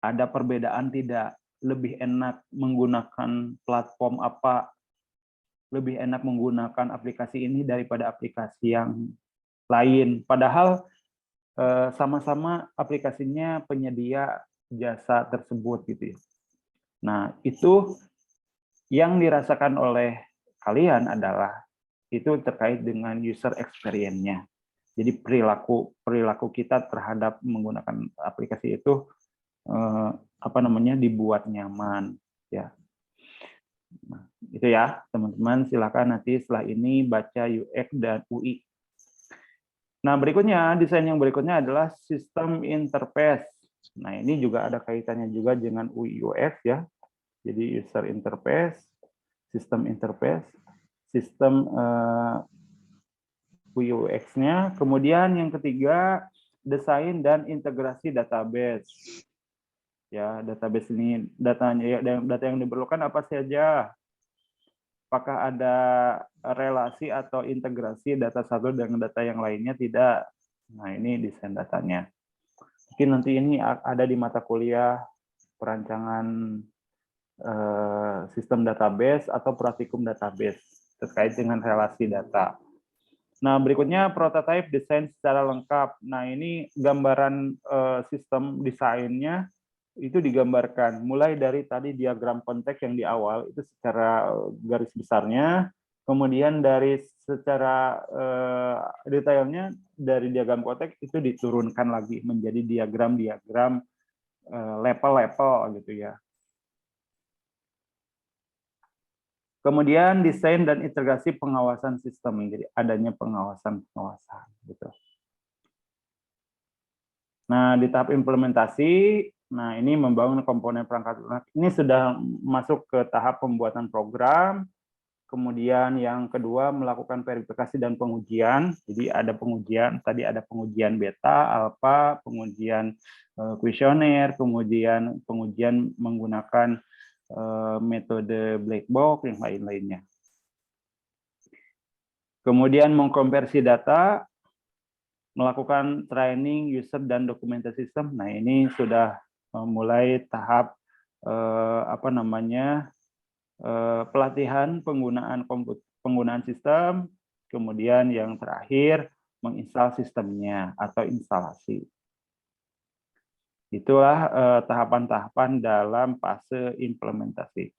ada perbedaan tidak? Lebih enak menggunakan platform apa? Lebih enak menggunakan aplikasi ini daripada aplikasi yang lain. Padahal sama-sama aplikasinya penyedia jasa tersebut gitu ya. Nah, itu yang dirasakan oleh kalian adalah itu terkait dengan user experience-nya. Jadi perilaku kita terhadap menggunakan aplikasi itu dibuat nyaman ya. Nah, itu ya teman-teman, silakan nanti setelah ini baca UX dan UI. Nah, berikutnya desain yang berikutnya adalah sistem interface. Nah, ini juga ada kaitannya juga dengan UI UX ya. Jadi user interface, sistem interface, sistem UI UX-nya. Kemudian yang ketiga, desain dan integrasi database. Ya, database ini data yang diperlukan apa saja? Apakah ada relasi atau integrasi data satu dengan data yang lainnya? Tidak. Nah, ini desain datanya. Mungkin nanti ini ada di mata kuliah perancangan sistem database atau praktikum database terkait dengan relasi data. Nah, berikutnya prototype desain secara lengkap. Nah, ini gambaran sistem desainnya itu digambarkan mulai dari tadi diagram konteks yang di awal itu secara garis besarnya, kemudian dari secara detailnya dari diagram konteks itu diturunkan lagi menjadi diagram-diagram level-level gitu ya. Kemudian desain dan integrasi pengawasan sistem, jadi adanya pengawasan gitu. Nah, di tahap implementasi, nah ini membangun komponen perangkat lunak. Ini sudah masuk ke tahap pembuatan program. Kemudian yang kedua melakukan verifikasi dan pengujian. Jadi ada pengujian, tadi ada pengujian beta, alpha, pengujian kuesioner, kemudian pengujian menggunakan metode black box, yang lain-lainnya. Kemudian mengkonversi data, melakukan training user dan dokumentasi sistem. Nah, ini sudah mulai tahap pelatihan penggunaan sistem, kemudian yang terakhir menginstal sistemnya atau instalasi. Itulah tahapan-tahapan dalam fase implementasi.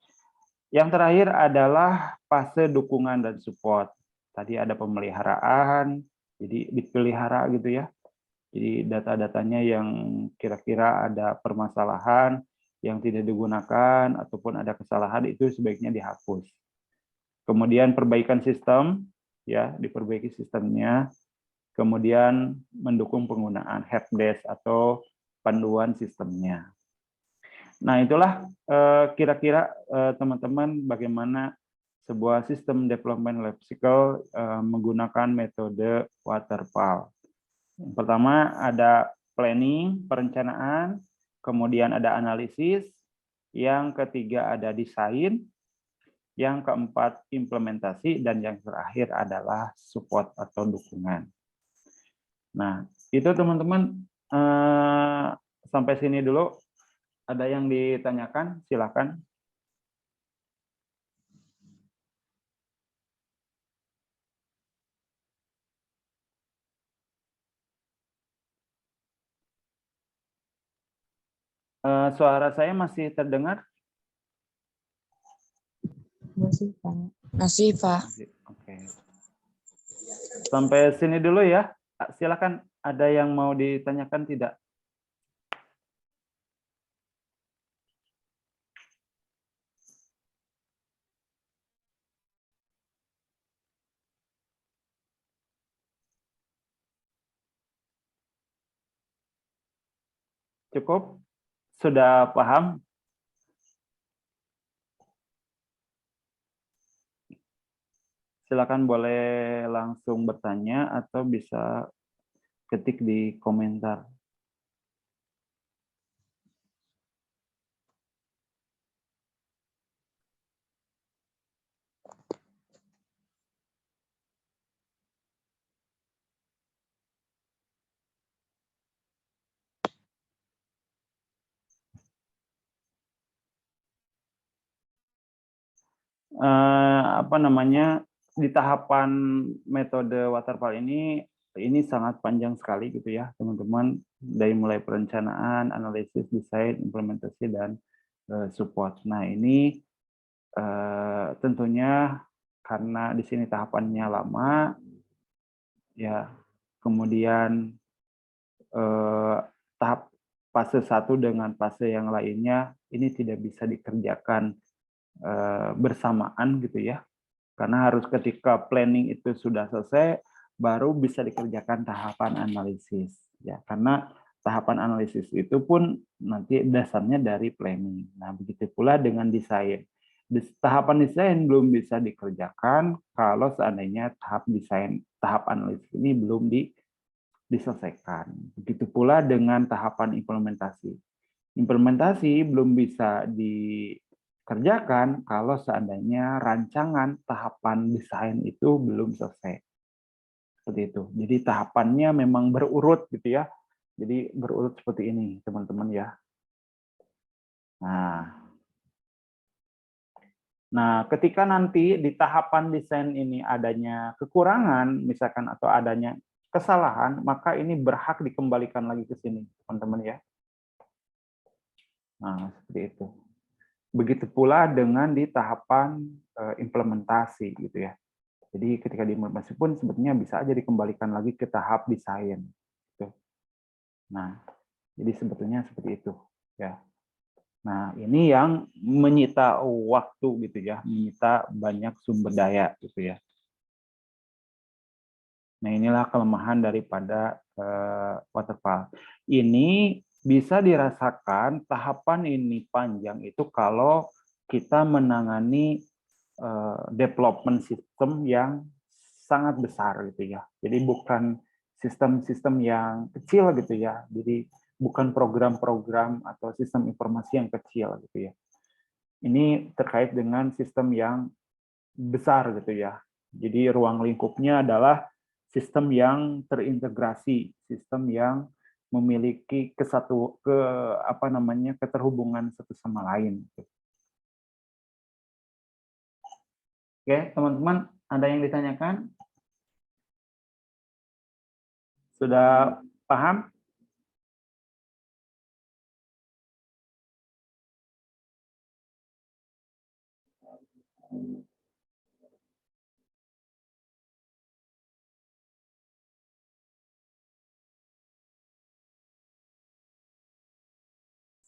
Yang terakhir adalah fase dukungan dan support. Tadi ada pemeliharaan, jadi dipelihara gitu ya. Jadi data-datanya yang kira-kira ada permasalahan, yang tidak digunakan, ataupun ada kesalahan itu sebaiknya dihapus. Kemudian perbaikan sistem, ya diperbaiki sistemnya. Kemudian mendukung penggunaan helpdesk atau panduan sistemnya. Nah, itulah kira-kira teman-teman bagaimana sebuah sistem development life cycle menggunakan metode waterfall. Yang pertama ada planning, perencanaan, kemudian ada analisis, yang ketiga ada desain, yang keempat implementasi, dan yang terakhir adalah support atau dukungan. Nah, itu teman-teman sampai sini dulu. Ada yang ditanyakan? Silakan. Suara saya masih terdengar? Masih, Pak. Masih, Pak. Oke. Sampai sini dulu ya. Silakan, ada yang mau ditanyakan tidak? Cukup? Sudah paham? Silakan boleh langsung bertanya atau bisa ketik di komentar. Apa namanya, di tahapan metode waterfall ini sangat panjang sekali gitu ya teman-teman, dari mulai perencanaan, analisis, desain, implementasi, dan support. Nah ini tentunya karena di sini tahapannya lama, ya kemudian tahap fase 1 dengan fase yang lainnya ini tidak bisa dikerjakan bersamaan gitu ya, karena harus ketika planning itu sudah selesai baru bisa dikerjakan tahapan analisis ya, karena tahapan analisis itu pun nanti dasarnya dari planning. Nah begitu pula dengan desain. Tahapan desain belum bisa dikerjakan kalau seandainya tahap analisis ini belum diselesaikan. Begitu pula dengan tahapan implementasi. Implementasi belum bisa dikerjakan kalau seandainya rancangan tahapan desain itu belum selesai. Seperti itu. Jadi tahapannya memang berurut gitu ya. Jadi berurut seperti ini, teman-teman ya. Nah, ketika nanti di tahapan desain ini adanya kekurangan, misalkan atau adanya kesalahan, maka ini berhak dikembalikan lagi ke sini, teman-teman ya. Nah, seperti itu. Begitu pula dengan di tahapan implementasi gitu ya. Jadi ketika diimplementasi pun sebetulnya bisa aja dikembalikan lagi ke tahap desain. Gitu. Nah, jadi sebetulnya seperti itu ya. Nah, ini yang menyita waktu gitu ya, menyita banyak sumber daya gitu ya. Nah, inilah kelemahan daripada waterfall. Ini bisa dirasakan tahapan ini panjang itu kalau kita menangani development sistem yang sangat besar gitu ya. Jadi bukan sistem-sistem yang kecil gitu ya. Jadi bukan program-program atau sistem informasi yang kecil gitu ya. Ini terkait dengan sistem yang besar gitu ya. Jadi ruang lingkupnya adalah sistem yang terintegrasi, sistem yang memiliki keterhubungan satu sama lain. Oke, teman-teman, ada yang ditanyakan? Sudah paham?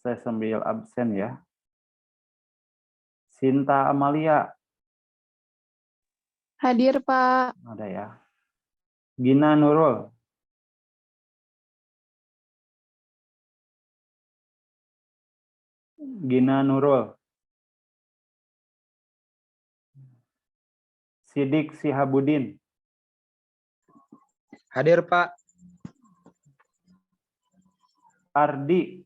Saya sambil absen ya. Sinta Amalia. Hadir, Pak. Ada ya. Gina Nurul. Gina Nurul. Sidik Sihabudin. Hadir, Pak. Ardi.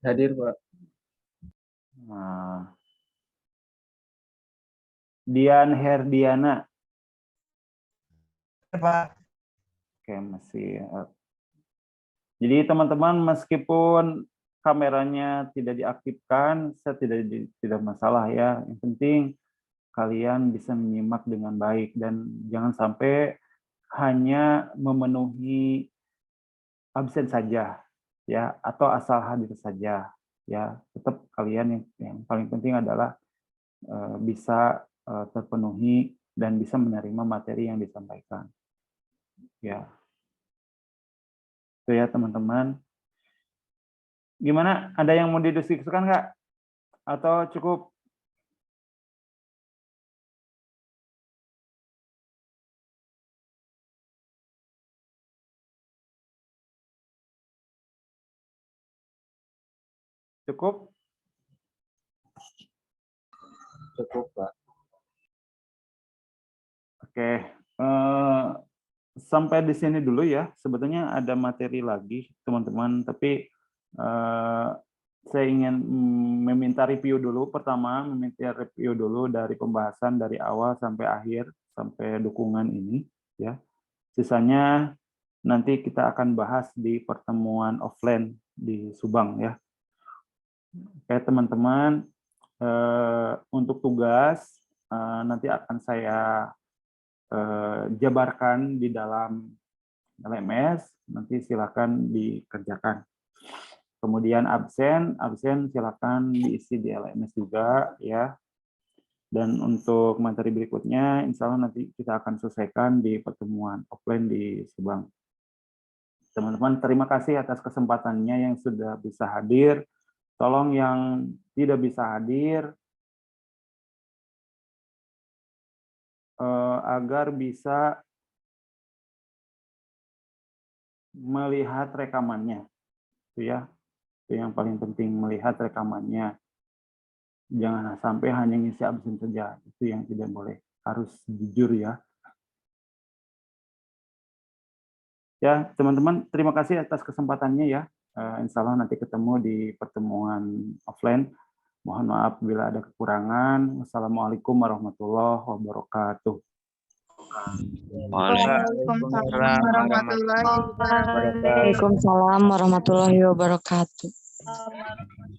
Hadir, Pak. Nah. Dian Herdiana. Pak. Oke, masih. Jadi teman-teman meskipun kameranya tidak diaktifkan, saya tidak masalah ya. Yang penting kalian bisa menyimak dengan baik dan jangan sampai hanya memenuhi absen saja ya atau asal hadir saja ya. Tetap kalian yang paling penting adalah bisa terpenuhi dan bisa menerima materi yang disampaikan. Ya. Itu ya teman-teman. Gimana? Ada yang mau didiskusikan nggak? Atau cukup? Cukup? Cukup, Pak. Oke. Sampai di sini dulu ya. Sebetulnya ada materi lagi, teman-teman. Tapi saya ingin meminta review dulu. Pertama, meminta review dulu dari pembahasan dari awal sampai akhir, sampai dukungan ini. Ya. Sisanya nanti kita akan bahas di pertemuan offline di Subang ya. Oke teman-teman, untuk tugas nanti akan saya jabarkan di dalam LMS, nanti silakan dikerjakan. Kemudian absen silakan diisi di LMS juga ya. Dan untuk materi berikutnya, insya Allah nanti kita akan selesaikan di pertemuan offline di Subang. Teman-teman, terima kasih atas kesempatannya yang sudah bisa hadir. Tolong yang tidak bisa hadir, agar bisa melihat rekamannya. Itu ya, itu yang paling penting, melihat rekamannya. Jangan sampai hanya ngisi absen saja, itu yang tidak boleh. Harus jujur ya. Ya, teman-teman, terima kasih atas kesempatannya ya. Insya Allah nanti ketemu di pertemuan offline. Mohon maaf bila ada kekurangan. Wassalamualaikum warahmatullahi wabarakatuh. Waalaikumsalam warahmatullahi wabarakatuh. Waalaikumsalam warahmatullahi wabarakatuh. Waalaikumsalam.